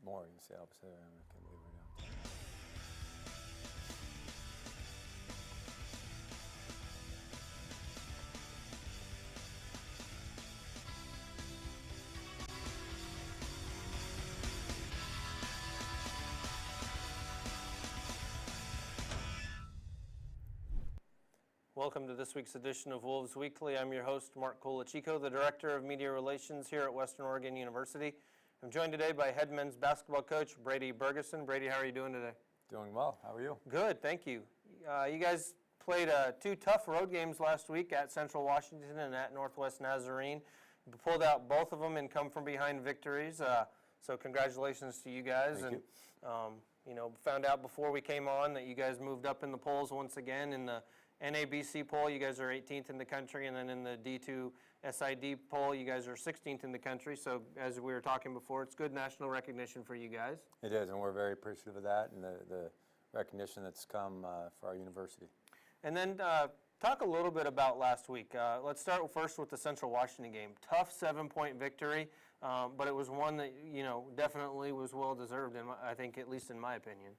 more. You say opposite. I can't believe we're down 10. Welcome to this week's edition of Wolves Weekly. I'm your host, Mark Colachico, the Director of Media Relations here at Western Oregon University. I'm joined today by head men's basketball coach Brady Bergeson. Brady, how are you doing today? Doing well. How are you? Good, thank you. You guys played two tough road games last week at Central Washington and at Northwest Nazarene. You pulled out both of them and come from behind victories. So congratulations to you guys. Thank you. Found out before we came on that you guys moved up in the polls once again in the NABC poll. You guys are 18th in the country, and then in the D2 SID poll, you guys are 16th in the country. So as we were talking before, it's good national recognition for you guys. It is, and we're very appreciative of that and the recognition that's come for our university. And then talk a little bit about last week. Let's start first with the Central Washington game. Tough 7-point victory, but it was one that definitely was well deserved, I think, at least in my opinion.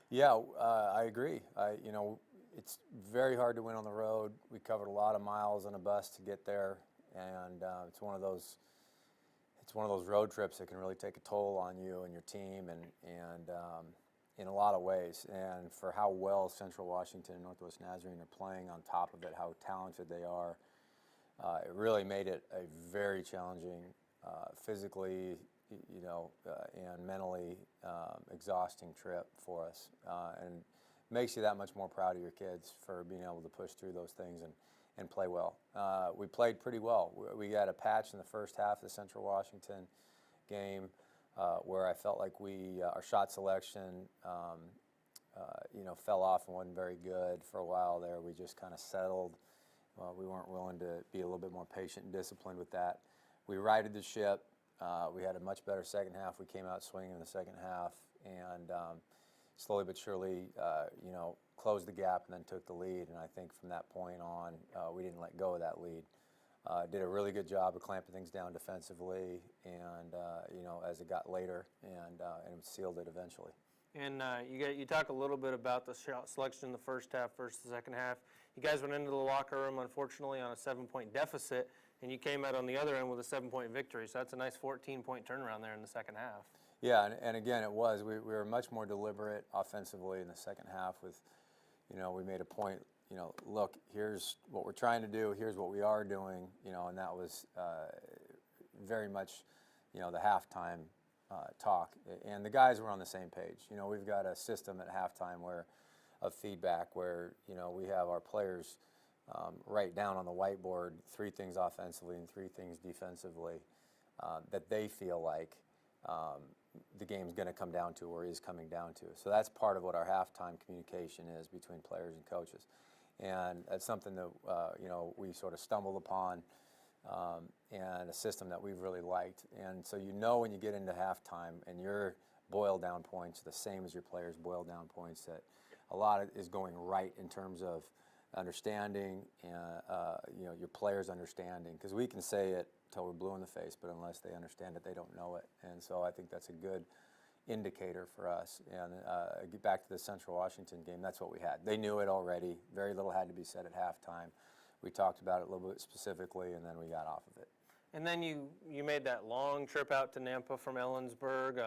Yeah, I agree. It's very hard to win on the road. We covered a lot of miles on a bus to get there, and it's one of those road trips that can really take a toll on you and your team, and in a lot of ways. And for how well Central Washington and Northwest Nazarene are playing on top of it, how talented they are, it really made it a very challenging, physically, and mentally exhausting trip for us, and makes you that much more proud of your kids for being able to push through those things and play well. We played pretty well. We got a patch in the first half of the Central Washington game where I felt like our shot selection fell off and wasn't very good for a while there. We just kind of settled. We weren't willing to be a little bit more patient and disciplined with that. We righted the ship. We had a much better second half. We came out swinging in the second half, and slowly but surely, closed the gap and then took the lead. And I think from that point on, we didn't let go of that lead. Did a really good job of clamping things down defensively, and as it got later, and sealed it eventually. And you talk a little bit about the shot selection in the first half versus the second half. You guys went into the locker room, unfortunately, on a 7-point deficit, and you came out on the other end with a 7-point victory. So that's a nice 14-point turnaround there in the second half. Yeah, and again, it was. We were much more deliberate offensively in the second half with, we made a point, look, here's what we're trying to do, here's what we are doing, and that was very much, the halftime talk. And the guys were on the same page. We've got a system at halftime of feedback where, we have our players write down on the whiteboard 3 things offensively and 3 things defensively that they feel like the game's going to come down to or is coming down to. So that's part of what our halftime communication is between players and coaches. And that's something that, we sort of stumbled upon and a system that we've really liked. And so when you get into halftime and your boil down points the same as your players' boil down points, that a lot is going right in terms of understanding and your players understanding, because we can say it till we're blue in the face, but unless they understand it, they don't know it. And so I think that's a good indicator for us. And get back to the Central Washington game, that's what we had. They knew it already. Very little had to be said at halftime. We talked about it a little bit specifically, and then we got off of it. And then you made that long trip out to Nampa from Ellensburg.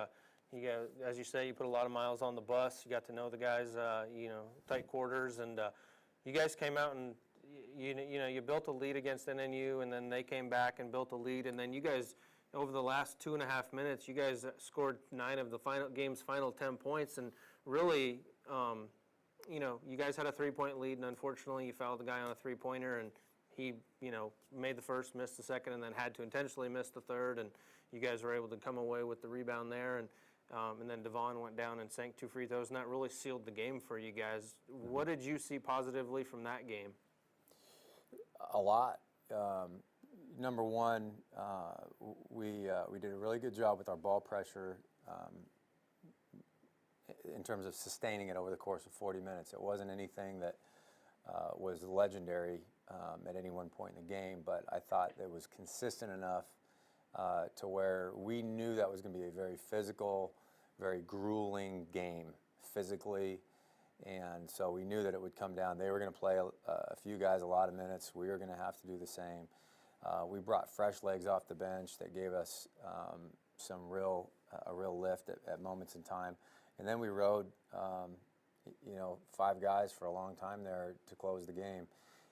As you say, you put a lot of miles on the bus. You got to know the guys, tight quarters, and you guys came out and you built a lead against NNU, and then they came back and built a lead, and then you guys, over the last 2.5 minutes, you guys scored 9 of the game's final 10 points, and really, you guys had a 3-point lead, and unfortunately, you fouled the guy on a 3-pointer, and he, made the first, missed the second, and then had to intentionally miss the third, and you guys were able to come away with the rebound there, and then Devon went down and sank 2 free throws, and that really sealed the game for you guys. What did you see positively from that game? A lot. Number one, we did a really good job with our ball pressure in terms of sustaining it over the course of 40 minutes. It wasn't anything that was legendary at any one point in the game, but I thought it was consistent enough to where we knew that was going to be a very physical, very grueling game physically. And so we knew that it would come down. They were going to play a few guys a lot of minutes. We were going to have to do the same. We brought fresh legs off the bench that gave us a real lift at moments in time. And then we rode, 5 guys for a long time there to close the game.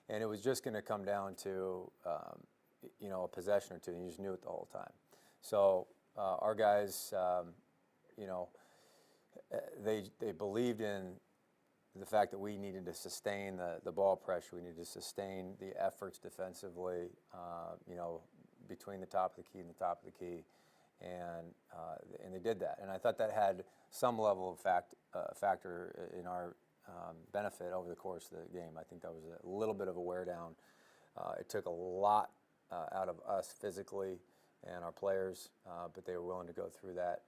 And it was just going to come down to, a possession or two, and you just knew it the whole time. So our guys, they believed in the fact that we needed to sustain the ball pressure. We needed to sustain the efforts defensively, between the top of the key and the top of the key. And they did that. And I thought that had some level of factor in our benefit over the course of the game. I think that was a little bit of a wear down. It took a lot out of us physically and our players, but they were willing to go through that,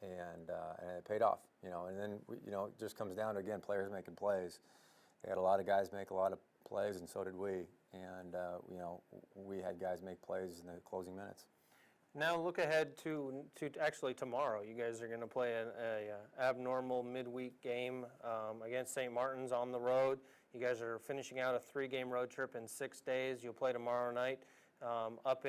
and it paid off. And then it just comes down to, again, players making plays. They had a lot of guys make a lot of plays, and so did we. And we had guys make plays in the closing minutes. Now look ahead to actually tomorrow. You guys are going to play a abnormal midweek game against St. Martin's on the road. You guys are finishing out a 3-game road trip in 6 days. You'll play tomorrow night up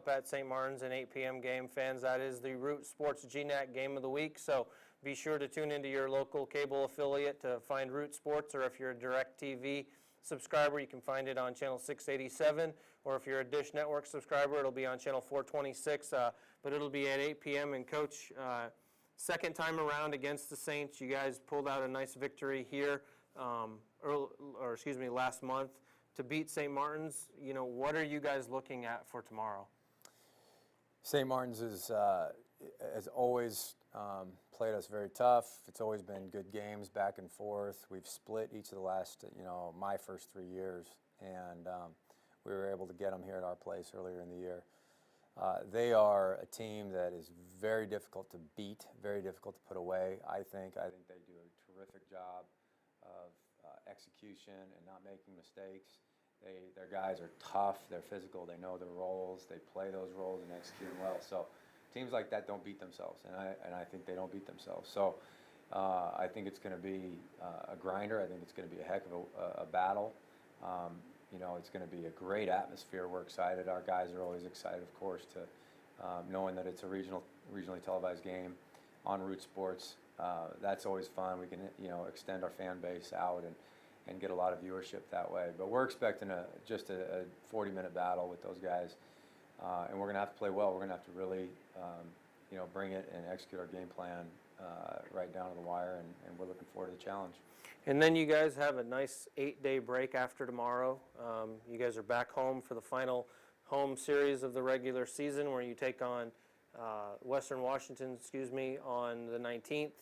at St. Martin's, an 8 p.m. game. Fans, that is the Root Sports GNAC Game of the Week. So be sure to tune into your local cable affiliate to find Root Sports, or if you're a DirecTV subscriber, you can find it on channel 687, or if you're a Dish Network subscriber, it'll be on channel 426, but it'll be at 8 p.m. And Coach, second time around against the Saints, you guys pulled out a nice victory here, last month to beat St. Martin's. What are you guys looking at for tomorrow? St. Martin's has always played us very tough. It's always been good games back and forth. We've split each of the last, my first 3 years, and we were able to get them here at our place earlier in the year. They are a team that is very difficult to beat, very difficult to put away, I think. I think they do a terrific job of execution and not making mistakes. Their guys are tough, they're physical, they know their roles, they play those roles and execute them well. So teams like that don't beat themselves, and I think they don't beat themselves. So I think it's going to be a grinder. I think it's going to be a heck of a battle. It's going to be a great atmosphere. We're excited. Our guys are always excited, of course, to knowing that it's a regionally televised game on Root Sports. That's always fun. We can extend our fan base out and get a lot of viewership that way. But we're expecting just a 40-minute battle with those guys. And we're going to have to play well. We're going to have to really, bring it and execute our game plan right down to the wire, and we're looking forward to the challenge. And then you guys have a nice 8-day break after tomorrow. You guys are back home for the final home series of the regular season, where you take on Western Washington, on the 19th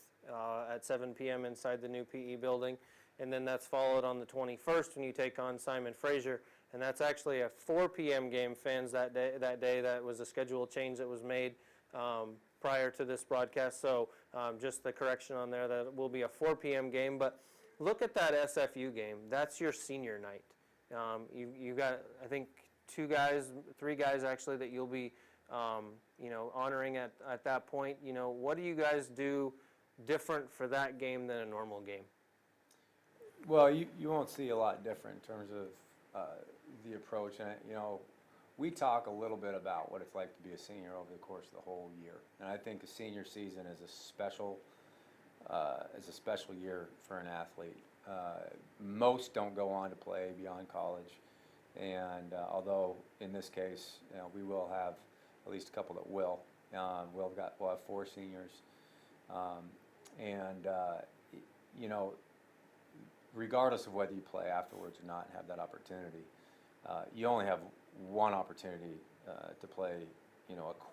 at 7 p.m. inside the new PE building. And then that's followed on the 21st when you take on Simon Fraser. And that's actually a 4 p.m. game, fans, that day. That was a schedule change that was made prior to this broadcast. So just the correction on there, that it will be a 4 p.m. game. But look at that SFU game. That's your senior night. You got, I think, 3 guys actually that you'll be, honoring at that point. What do you guys do different for that game than a normal game? Well, you won't see a lot different in terms of the approach. And, we talk a little bit about what it's like to be a senior over the course of the whole year. And I think a senior season is a special year for an athlete. Most don't go on to play beyond college. And although in this case, we will have at least a couple that will. We'll have 4 seniors. Regardless of whether you play afterwards or not and have that opportunity, you only have one opportunity to play,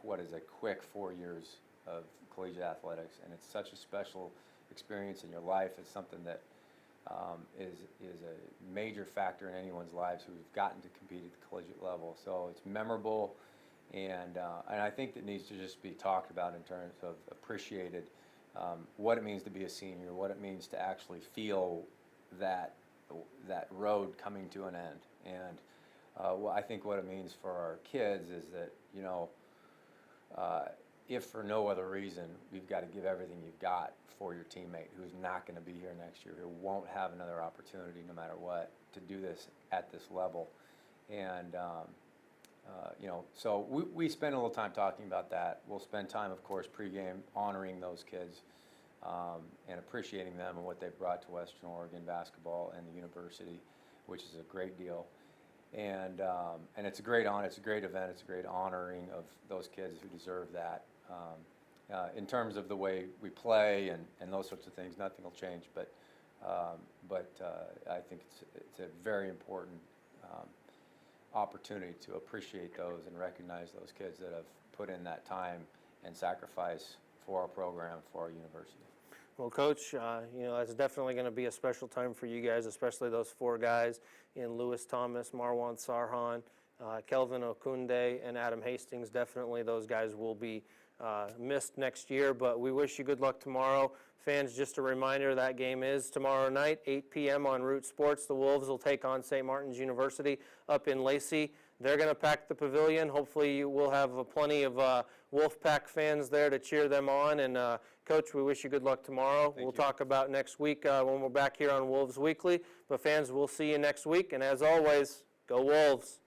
what is a quick 4 years of collegiate athletics, and it's such a special experience in your life. It's something that is a major factor in anyone's lives who's gotten to compete at the collegiate level. So it's memorable, and I think that needs to just be talked about in terms of appreciated, what it means to be a senior, what it means to actually feel that road coming to an end. And I think what it means for our kids is that, if for no other reason, you've got to give everything you've got for your teammate who's not going to be here next year, who won't have another opportunity no matter what to do this at this level. And, so we spend a little time talking about that. We'll spend time, of course, pregame honoring those kids and appreciating them and what they've brought to Western Oregon basketball and the university, which is a great deal. And it's a great honor, it's a great event, it's a great honoring of those kids who deserve that. In terms of the way we play and those sorts of things, nothing will change, but I think it's a very important opportunity to appreciate those and recognize those kids that have put in that time and sacrifice for our program, for our university. Well, Coach, it's definitely going to be a special time for you guys, especially those 4 guys in Lewis Thomas, Marwan Sarhan, Kelvin Okunde, and Adam Hastings. Definitely those guys will be missed next year, but we wish you good luck tomorrow. Fans, just a reminder, that game is tomorrow night, 8 p.m. on Root Sports. The Wolves will take on St. Martin's University up in Lacey. They're going to pack the pavilion. Hopefully you will have plenty of Wolfpack fans there to cheer them on. And Coach, we wish you good luck tomorrow. We'll talk about next week when we're back here on Wolves Weekly. But fans, we'll see you next week. And as always, go Wolves.